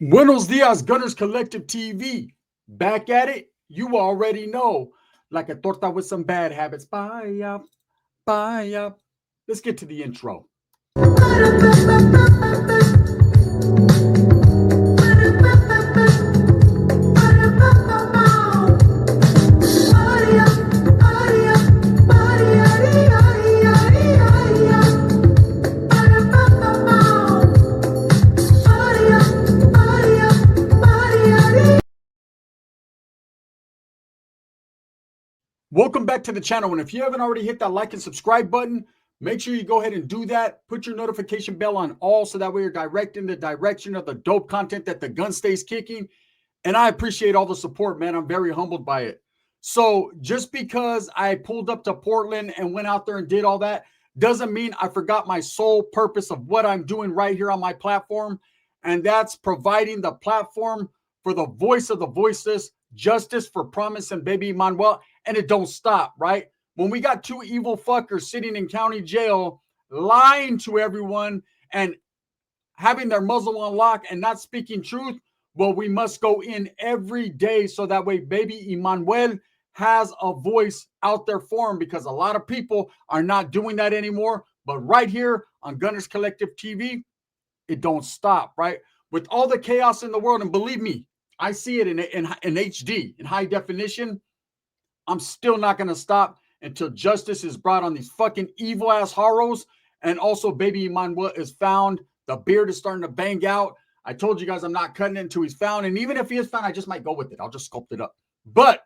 Buenos dias, Gunners Collective TV. Back at it, you already know. Like a torta with some bad habits. Bye up, bye up. Let's get to the intro. Welcome back to the channel. And if you haven't already hit that like and subscribe button, make sure you go ahead and do that. Put your notification bell on all so that way you're directing the direction of the dope content that the gun stays kicking. And I appreciate all the support, man. I'm very humbled by it. So just because I pulled up to Portland and went out there and did all that doesn't mean I forgot my sole purpose of what I'm doing right here on my platform. And that's providing the platform for the voice of the voiceless, justice for Promise and Baby Manuel. And it don't stop, right? When we got two evil fuckers sitting in county jail, lying to everyone and having their muzzle on lock and not speaking truth, well, we must go in every day so that way baby Emmanuel has a voice out there for him, because a lot of people are not doing that anymore. But right here on Gunners Collective TV, it don't stop, right? With all the chaos in the world, and believe me, I see it in HD, in high definition. I'm still not going to stop until justice is brought on these fucking evil ass Haros. And also baby Emmanuel is found. The beard is starting to bang out. I told you guys I'm not cutting it until he's found. And even if he is found, I just might go with it. I'll just sculpt it up. But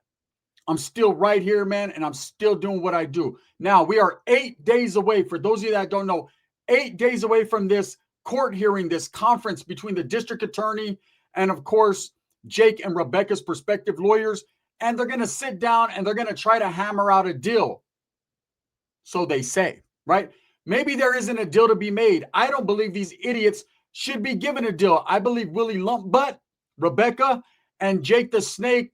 I'm still right here, man. And I'm still doing what I do. Now, we are 8 days away. For those of you that don't know, 8 days away from this court hearing, this conference between the district attorney and, of course, Jake and Rebecca's prospective lawyers. And they're going to sit down and they're going to try to hammer out a deal. So they say, right? Maybe there isn't a deal to be made. I don't believe these idiots should be given a deal. I believe Willie Lumpbutt, Rebecca, and Jake the Snake.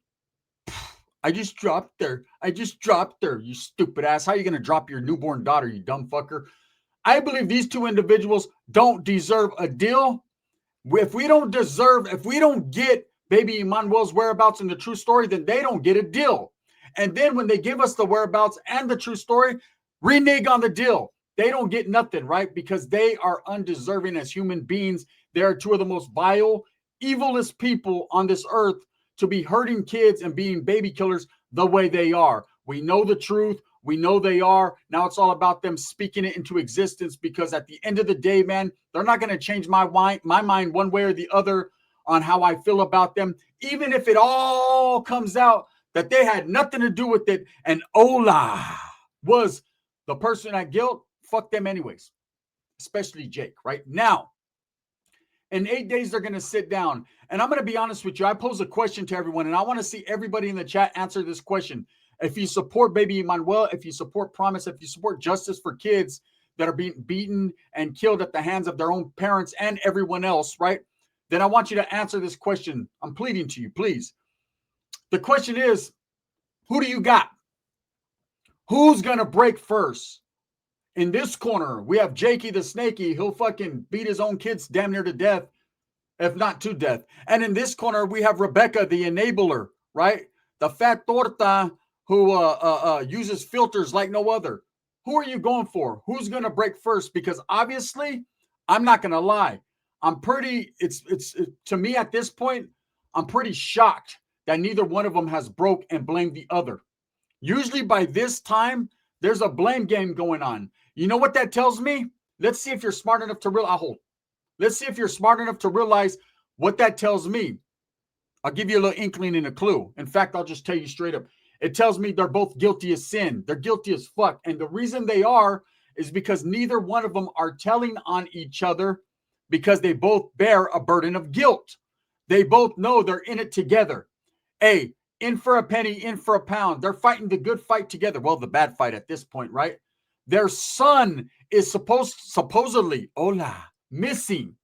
I just dropped her, you stupid ass. How are you going to drop your newborn daughter, you dumb fucker? I believe these two individuals don't deserve a deal. If we don't get baby Emmanuel's whereabouts and the true story, then they don't get a deal. And then when they give us the whereabouts and the true story, renege on the deal. They don't get nothing, right? Because they are undeserving as human beings. They are two of the most vile, evilest people on this earth to be hurting kids and being baby killers the way they are. We know the truth. We know they are. Now it's all about them speaking it into existence, because at the end of the day, man, they're not going to change my mind one way or the other on how I feel about them, even if it all comes out that they had nothing to do with it and Ola was the person at guilt. Fuck them anyways, especially Jake. Right now, in 8 days, they're going to sit down. And I'm going to be honest with you. I pose a question to everyone, and I want to see everybody in the chat answer this question. If you support baby Emmanuel, if you support Promise, if you support justice for kids that are being beaten and killed at the hands of their own parents and everyone else, right? Then I want you to answer this question. I'm pleading to you, please. The question is, who do you got? Who's going to break first? In this corner, we have Jakey the Snakey. He'll fucking beat his own kids damn near to death, if not to death. And in this corner, we have Rebecca, the enabler, right? The fat torta who uses filters like no other. Who are you going for? Who's going to break first? Because obviously, I'm not going to lie. To me at this point, I'm pretty shocked that neither one of them has broke and blamed the other. Usually by this time, there's a blame game going on. You know what that tells me? Let's see if you're smart enough to realize. Let's see if you're smart enough to realize what that tells me. I'll give you a little inkling and a clue. In fact, I'll just tell you straight up. It tells me they're both guilty as sin. They're guilty as fuck. And the reason they are is because neither one of them are telling on each other, because they both bear a burden of guilt. They both know they're in it together. Hey, in for a penny, in for a pound. They're fighting the good fight together. Well, the bad fight at this point, right? Their son is supposedly, missing.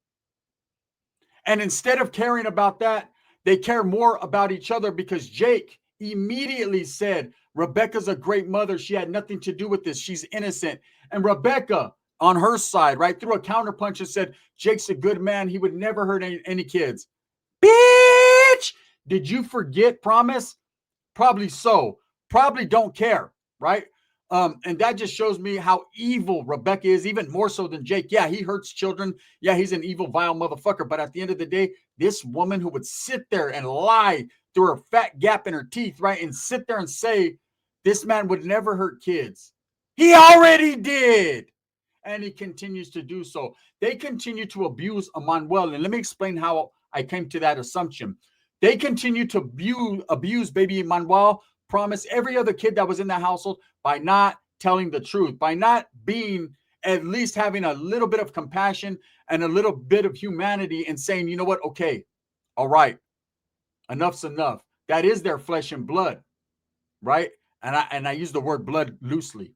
And instead of caring about that, they care more about each other, because Jake immediately said, Rebecca's a great mother. She had nothing to do with this. She's innocent. And Rebecca, on her side, right, threw a counterpunch and said, Jake's a good man. He would never hurt any kids. Bitch, did you forget promise? Probably so. Probably don't care, right? And that just shows me how evil Rebecca is, even more so than Jake. Yeah, he hurts children. Yeah, he's an evil, vile motherfucker. But at the end of the day, this woman who would sit there and lie through her fat gap in her teeth, right? And sit there and say, this man would never hurt kids. He already did. And he continues to do so. They continue to abuse Emmanuel. And let me explain how I came to that assumption. They continue to abuse baby Emmanuel, promise every other kid that was in the household by not telling the truth, by not being, at least having a little bit of compassion and a little bit of humanity and saying, you know what? Okay, all right, enough's enough. That is their flesh and blood, right? And I use the word blood loosely.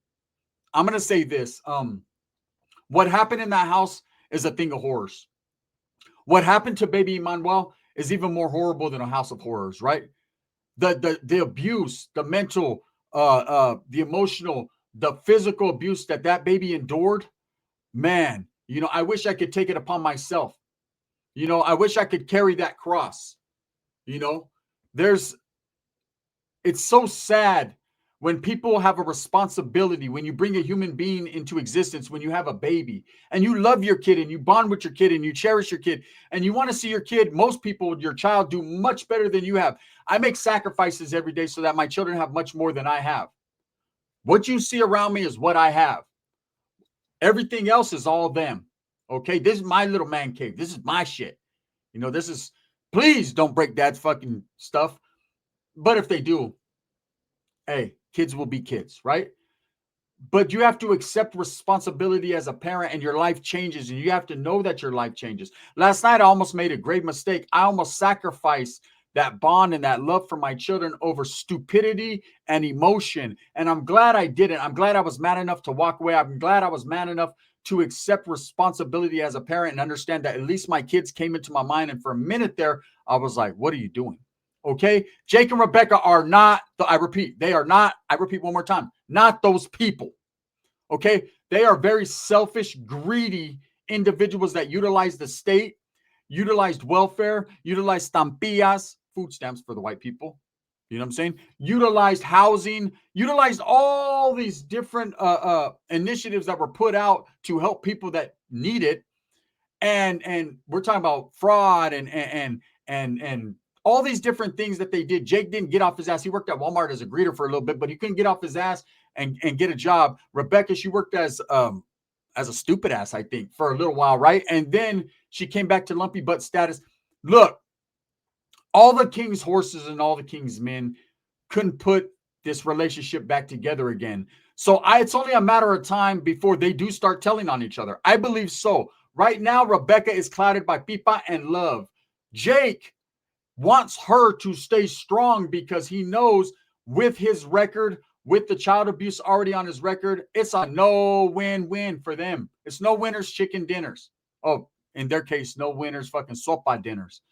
I'm going to say this. What happened in that house is a thing of horrors. What happened to baby Emmanuel is even more horrible than a house of horrors, right? The abuse, the mental, the emotional, the physical abuse that baby endured, man, you know, I wish I could take it upon myself. You know, I wish I could carry that cross. You know, it's so sad when people have a responsibility, when you bring a human being into existence, when you have a baby and you love your kid and you bond with your kid and you cherish your kid and you want to see your kid, most people, your child, do much better than you have. I make sacrifices every day so that my children have much more than I have. What you see around me is what I have. Everything else is all them. Okay, this is my little man cave. This is my shit. You know, this is, please don't break dad's fucking stuff. But if they do, hey, kids will be kids, right? But you have to accept responsibility as a parent, and your life changes, and you have to know that your life changes. Last night, I almost made a great mistake. I almost sacrificed that bond and that love for my children over stupidity and emotion. And I'm glad I didn't. I'm glad I was man enough to walk away. I'm glad I was man enough to accept responsibility as a parent and understand that at least my kids came into my mind. And for a minute there, I was like, what are you doing? Okay. Jake and Rebecca are not, I repeat, they are not, I repeat one more time, not those people. Okay. They are very selfish, greedy individuals that utilize the state, utilized welfare, utilized stampillas, food stamps for the white people. You know what I'm saying? Utilized housing, utilized all these different initiatives that were put out to help people that need it. And we're talking about fraud and all these different things that they did. Jake didn't get off his ass. He worked at Walmart as a greeter for a little bit, but he couldn't get off his ass and get a job. Rebecca, she worked as a stupid ass, I think, for a little while, right? And then she came back to lumpy butt status. Look, all the king's horses and all the king's men couldn't put this relationship back together again. So it's only a matter of time before they do start telling on each other. I believe so. Right now, Rebecca is clouded by pipa and love. Jake wants her to stay strong because he knows with his record, with the child abuse already on his record, it's a no win-win for them. It's no winners chicken dinners. Oh, in their case, no winners fucking sopa dinners.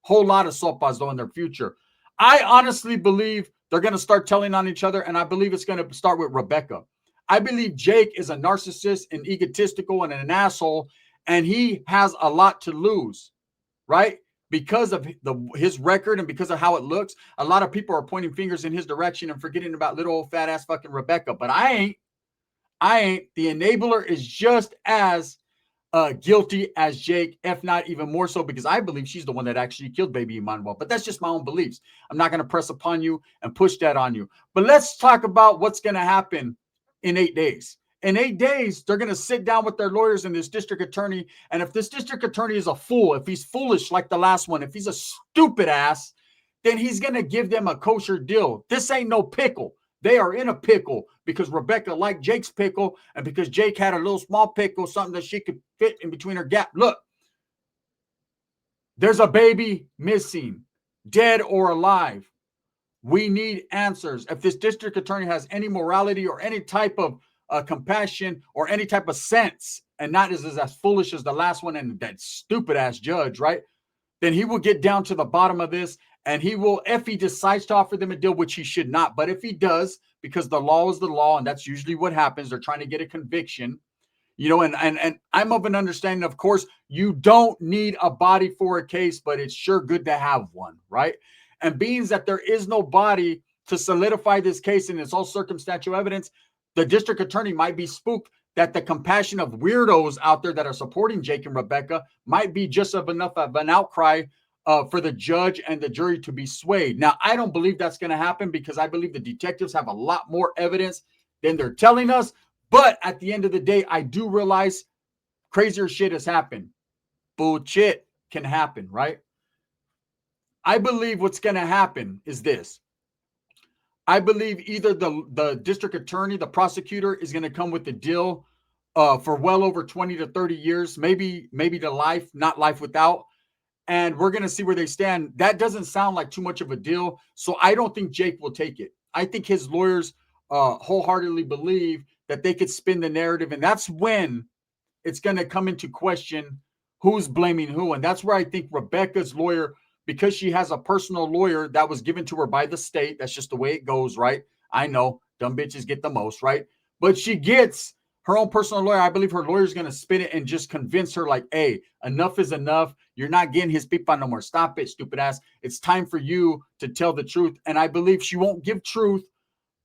Whole lot of sopas though in their future. I honestly believe they're going to start telling on each other, and I believe it's going to start with Rebecca. I believe Jake is a narcissist and egotistical and an asshole, and he has a lot to lose, right? Because of his record and because of how it looks. A lot of people are pointing fingers in his direction and forgetting about little old fat ass fucking Rebecca. But I ain't. The enabler is just as guilty as Jake, if not even more so, because I believe she's the one that actually killed baby Emmanuel. But that's just my own beliefs. I'm not going to press upon you and push that on you. But let's talk about what's going to happen in 8 days. In 8 days, they're going to sit down with their lawyers and this district attorney. And if this district attorney is a fool, if he's foolish like the last one, if he's a stupid ass, then he's going to give them a kosher deal. This ain't no pickle. They are in a pickle because Rebecca liked Jake's pickle and because Jake had a little small pickle, something that she could fit in between her gap. Look, there's a baby missing, dead or alive. We need answers. If this district attorney has any morality or any type of compassion or any type of sense and not as foolish as the last one and that stupid ass judge, right? Then he will get down to the bottom of this, and he will, if he decides to offer them a deal, which he should not, but if he does, because the law is the law, and that's usually what happens, they're trying to get a conviction, You know, and I'm of an understanding, of course, you don't need a body for a case, but it's sure good to have one, right? And being that there is no body to solidify this case and it's all circumstantial evidence, the district attorney might be spooked that the compassion of weirdos out there that are supporting Jake and Rebecca might be just of enough of an outcry for the judge and the jury to be swayed. Now, I don't believe that's going to happen because I believe the detectives have a lot more evidence than they're telling us. But at the end of the day, I do realize crazier shit has happened. Bullshit can happen, right? I believe what's going to happen is this. I believe either the district attorney, the prosecutor, is going to come with the deal for well over 20 to 30 years, maybe to life, not life without. And we're going to see where they stand. That doesn't sound like too much of a deal. So I don't think Jake will take it. I think his lawyers wholeheartedly believe that they could spin the narrative. And that's when it's going to come into question who's blaming who. And that's where I think Rebecca's lawyer, because she has a personal lawyer that was given to her by the state, that's just the way it goes, right? I know, dumb bitches get the most, right? But she gets her own personal lawyer. I believe her lawyer is going to spin it and just convince her like, hey, enough is enough. You're not getting his pipa no more. Stop it, stupid ass. It's time for you to tell the truth. And I believe she won't give truth,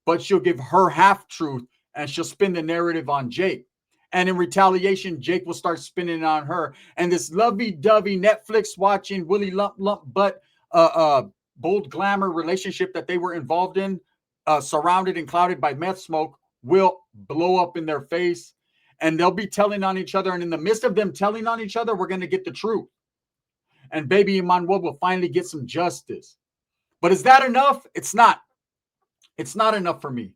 but she'll give her half truth and she'll spin the narrative on Jake. And in retaliation, Jake will start spinning on her. And this lovey-dovey Netflix watching Willy Lump Butt bold glamour relationship that they were involved in, surrounded and clouded by meth smoke, will blow up in their face. And they'll be telling on each other. And in the midst of them telling on each other, we're going to get the truth. And baby Emmanuel will finally get some justice. But is that enough? It's not. It's not enough for me.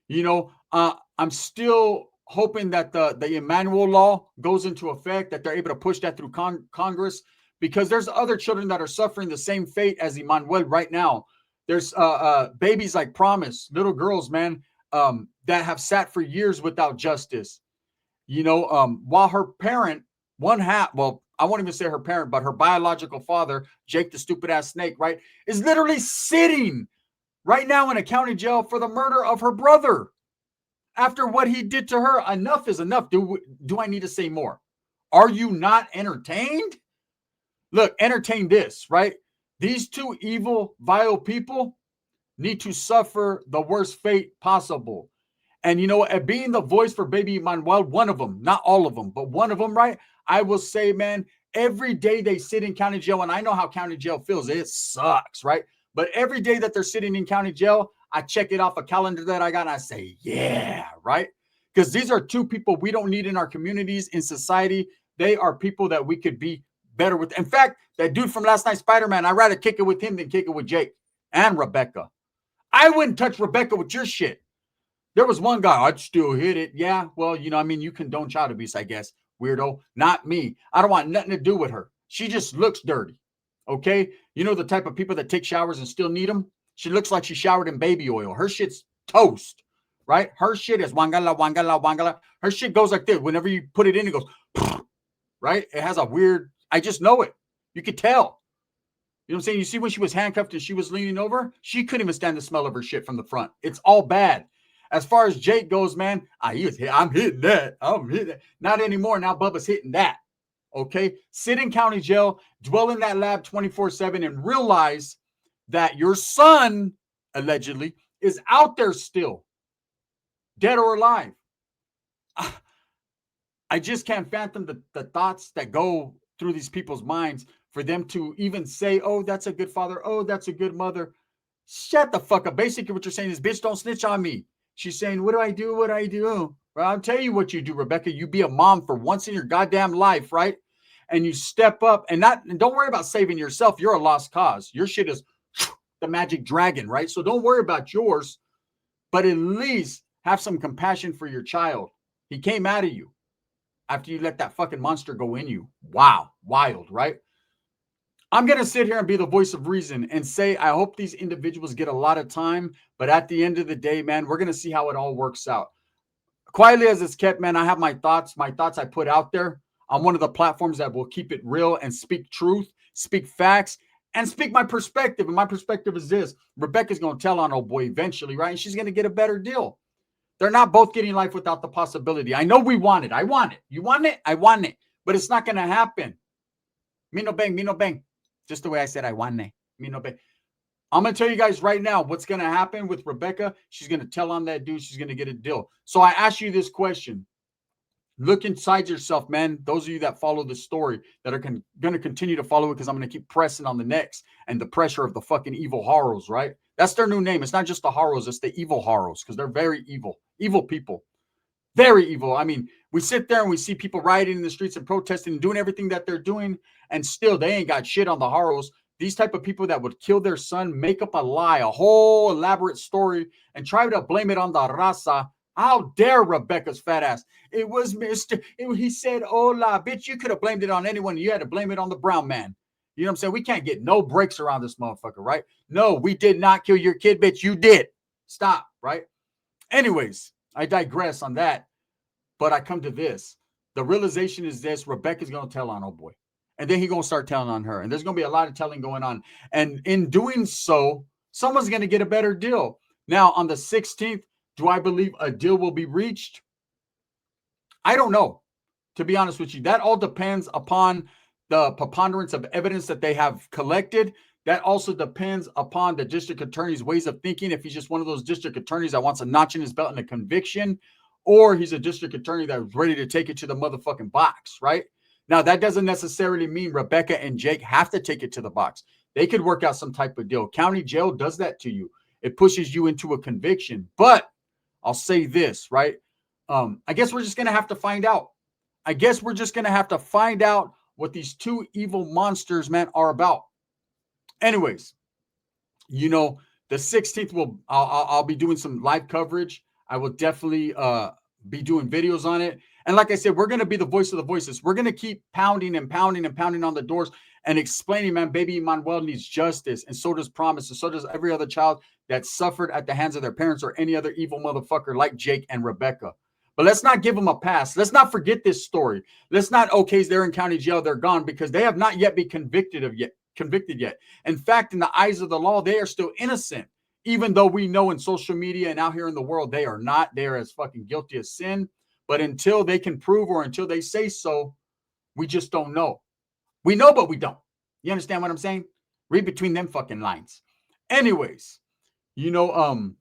You know, I'm still hoping that the Emmanuel law goes into effect, that they're able to push that through Congress, because there's other children that are suffering the same fate as Emmanuel right now. There's babies like Promise, little girls, man, that have sat for years without justice. You know, while her parent, I won't even say her parent, but her biological father, Jake the stupid ass snake, right, is literally sitting right now in a county jail for the murder of her brother. After what he did to her, enough is enough. Do I need to say more? Are you not entertained? Look, entertain this, right? These two evil, vile people need to suffer the worst fate possible. And, you know, being the voice for baby Manuel, one of them, not all of them, but one of them, right? I will say, man, every day they sit in county jail, and I know how county jail feels. It sucks, right? But every day that they're sitting in county jail, I check it off a calendar that I got and I say, yeah, right? Because these are two people we don't need in our communities, in society. They are people that we could be better with. In fact, that dude from last night, Spider-Man, I'd rather kick it with him than kick it with Jake and Rebecca. I wouldn't touch Rebecca with your shit. There was one guy, I'd still hit it. Yeah, well, you know, I mean, you condone child abuse, I guess, weirdo. Not me. I don't want nothing to do with her. She just looks dirty. Okay? You know the type of people that take showers and still need them? She looks like she showered in baby oil. Her shit's toast, right? Her shit is wangala, wangala, wangala. Her shit goes like this. Whenever you put it in, it goes, right? It has a weird, I just know it. You could tell. You know what I'm saying? You see when she was handcuffed and she was leaning over, she couldn't even stand the smell of her shit from the front. It's all bad. As far as Jake goes, man, I'm hitting that. I'm hitting that. Not anymore. Now Bubba's hitting that. Okay? Sit in county jail, dwell in that lab 24/7, and realize that your son, allegedly, is out there still, dead or alive. I just can't fathom the thoughts that go through these people's minds for them to even say, oh, that's a good father. Oh, that's a good mother. Shut the fuck up. Basically, what you're saying is, bitch, don't snitch on me. She's saying, what do I do? What do I do? Well, I'll tell you what you do, Rebecca. You be a mom for once in your goddamn life, right? And you step up and don't worry about saving yourself. You're a lost cause. Your shit is the magic dragon, right? So don't worry about yours, but at least have some compassion for your child. He came out of you after you let that fucking monster go in you. Wow. Wild, right? I'm going to sit here and be the voice of reason and say, I hope these individuals get a lot of time, but at the end of the day, man, we're going to see how it all works out. Quietly as it's kept, man, I have my thoughts I put out there on one of the platforms that will keep it real and speak truth, speak facts, and speak my perspective. And my perspective is this: Rebecca's going to tell on old boy eventually, right? And she's going to get a better deal. They're not both getting life without the possibility. I know we want it. I want it. You want it? I want it. But it's not going to happen. Me no bang, me no bang. Just the way I said I want it. Me no bang. I'm going to tell you guys right now what's going to happen with Rebecca. She's going to tell on that dude. She's going to get a deal. So I ask you this question. Look inside yourself, man. Those of you that follow the story that are going to continue to follow it because I'm going to keep pressing on the next and the pressure of the fucking evil Haros, right? That's their new name. It's not just the Haros. It's the evil Haros because they're very evil. Evil people. Very evil. I mean, we sit there and we see people rioting in the streets and protesting and doing everything that they're doing, and still they ain't got shit on the Haros. These type of people that would kill their son, make up a lie, a whole elaborate story, and try to blame it on the raza. How dare Rebecca's fat ass? It was Mr. He said, hola, bitch, you could have blamed it on anyone. You had to blame it on the brown man. You know what I'm saying? We can't get no breaks around this motherfucker, right? No, we did not kill your kid, bitch. You did. Stop, right? Anyways, I digress on that. But I come to this. The realization is this. Rebecca's going to tell on old boy. And then he's going to start telling on her. And there's going to be a lot of telling going on. And in doing so, someone's going to get a better deal. Now, on the 16th, do I believe a deal will be reached? I don't know, to be honest with you. That all depends upon the preponderance of evidence that they have collected. That also depends upon the district attorney's ways of thinking. If he's just one of those district attorneys that wants a notch in his belt and a conviction, or he's a district attorney that's ready to take it to the motherfucking box, right? Now, that doesn't necessarily mean Rebecca and Jake have to take it to the box. They could work out some type of deal. County jail does that to you. It pushes you into a conviction. But I'll say this, right? I guess we're just going to have to find out. I guess we're just going to have to find out what these two evil monsters, man, are about. Anyways, you know, the 16th I'll be doing some live coverage. I will definitely be doing videos on it. And like I said, we're going to be the voice of the voiceless. We're going to keep pounding and pounding and pounding on the doors and explaining, man, baby Manuel needs justice. And so does Promise. And so does every other child that suffered at the hands of their parents or any other evil motherfucker like Jake and Rebecca. But let's not give them a pass. Let's not forget this story. Let's not, okay, they're in county jail, they're gone, because they have not yet been convicted yet. In fact, in the eyes of the law, they are still innocent. Even though we know in social media and out here in the world, they are not. They are as fucking guilty as sin. But until they can prove or until they say so, we just don't know. We know, but we don't. You understand what I'm saying? Read between them fucking lines. Anyways, you know,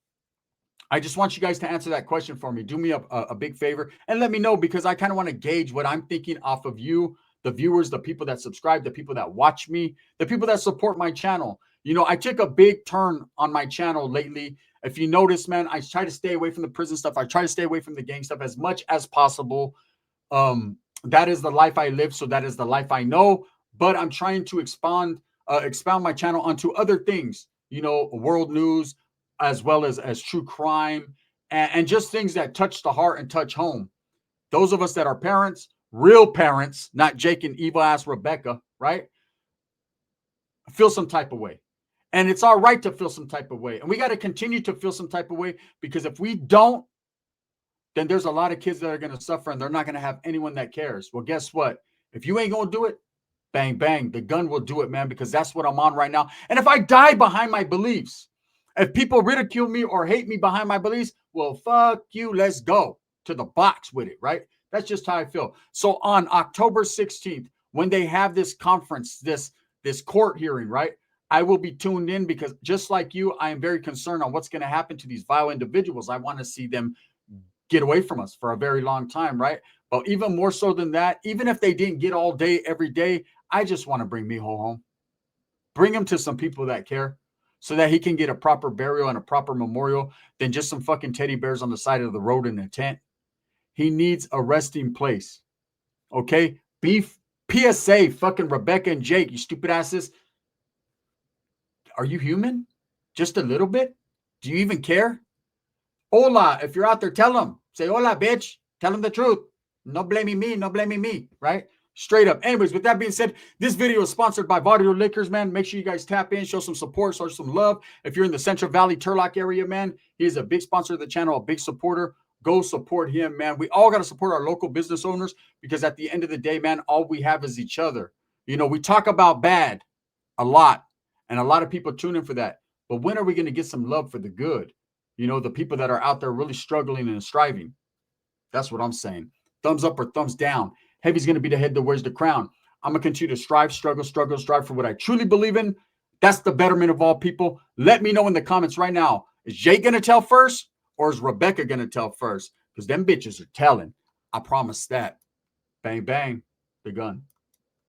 I just want you guys to answer that question for me. Do me a big favor and let me know, because I kind of want to gauge what I'm thinking off of you, the viewers, the people that subscribe, the people that watch me, the people that support my channel. You know, I took a big turn on my channel lately. If you notice, man, I try to stay away from the prison stuff. I try to stay away from the gang stuff as much as possible. That is the life I live, so that is the life I know. But I'm trying to expound my channel onto other things, you know, world news, as well as true crime, and just things that touch the heart and touch home. Those of us that are parents, real parents, not Jake and evil ass Rebecca, right? Feel some type of way. And it's all right to feel some type of way. And we got to continue to feel some type of way, because if we don't, then there's a lot of kids that are going to suffer and they're not going to have anyone that cares. Well, guess what? If you ain't going to do it, bang, bang, the gun will do it, man, because that's what I'm on right now. And if I die behind my beliefs, if people ridicule me or hate me behind my beliefs, well, fuck you. Let's go to the box with it, right? That's just how I feel. So on October 16th, when they have this conference, this court hearing, right, I will be tuned in, because just like you, I am very concerned on what's going to happen to these vile individuals. I want to see them get away from us for a very long time, right? But even more so than that, even if they didn't get all day, every day, I just want to bring Mijo home. Bring him to some people that care, so that he can get a proper burial and a proper memorial than just some fucking teddy bears on the side of the road in a tent. He needs a resting place. Okay? PSA, fucking Rebecca and Jake, you stupid asses. Are you human? Just a little bit? Do you even care? Hola, if you're out there, tell them. Say, hola, bitch. Tell them the truth. No blaming me, no blaming me, right? Straight up. Anyways, with that being said, this video is sponsored by Barrio Liquors, man. Make sure you guys tap in, show some support, show some love. If you're in the Central Valley, Turlock area, man, he is a big sponsor of the channel, a big supporter. Go support him, man. We all got to support our local business owners, because at the end of the day, man, all we have is each other. You know, we talk about bad a lot, and a lot of people tune in for that. But when are we going to get some love for the good? you know, the people that are out there really struggling and striving. That's what I'm saying. Thumbs up or thumbs down. Heavy's going to be the head that wears the crown. I'm going to continue to strive, struggle, strive for what I truly believe in. That's the betterment of all people. Let me know in the comments right now. Is Jake going to tell first or is Rebecca going to tell first? Because them bitches are telling. I promise that. Bang, bang. The gun.